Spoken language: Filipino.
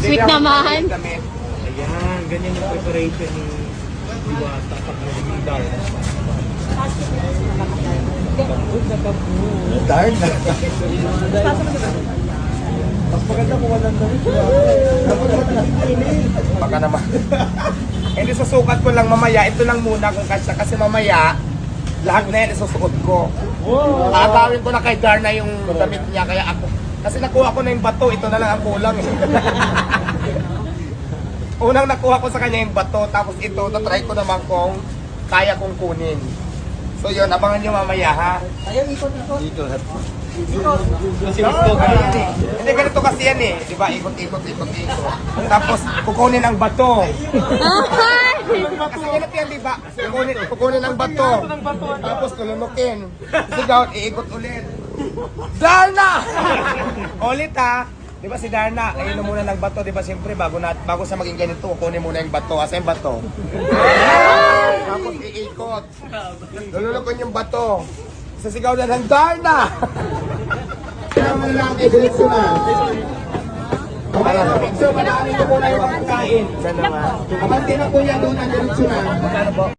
Sweet naman. Ayan, ganyan yung preparation ni Diwata pag nag-idal. Kabut na kabut. Darn na. Mas maganda kung walang damit. Baka naman. Hindi susukat ko lang mamaya. Ito lang muna kung kasya. Kasi mamaya, lahat na yan isusuot ko. Agawin ko na kay Darna yung damit niya. Kaya ako, kasi nakuha ko na yung bato. Ito na lang ang kulang. Unang nakuha ko sa kanya yung bato. Tapos ito, natry ko naman kung kaya kong kunin. So yun, abangan nyo mamaya ha. Ayaw, ikot-ikot. Dito. Hindi ganito kasi yan eh. Di ba? Ikot. Tapos kukunin ang bato. Kasi ganito yan, di ba? Kukunin ang bato. Tapos tulunukin. Sigaw, iikot ulit. Darna! Ulit ha. Di ba si Darna, ayun na muna ng bato, di ba? Siyempre, bago sa maging ganito, kukunin muna yung bato. Asa yung bato? Tapos iikot. Lulunokon yung bato. Sasigaw na ng Darna! Kaya mo lang i-diretso na. So, manaanin ko muna yung pagkain. Abante na po yan doon ang diretso na.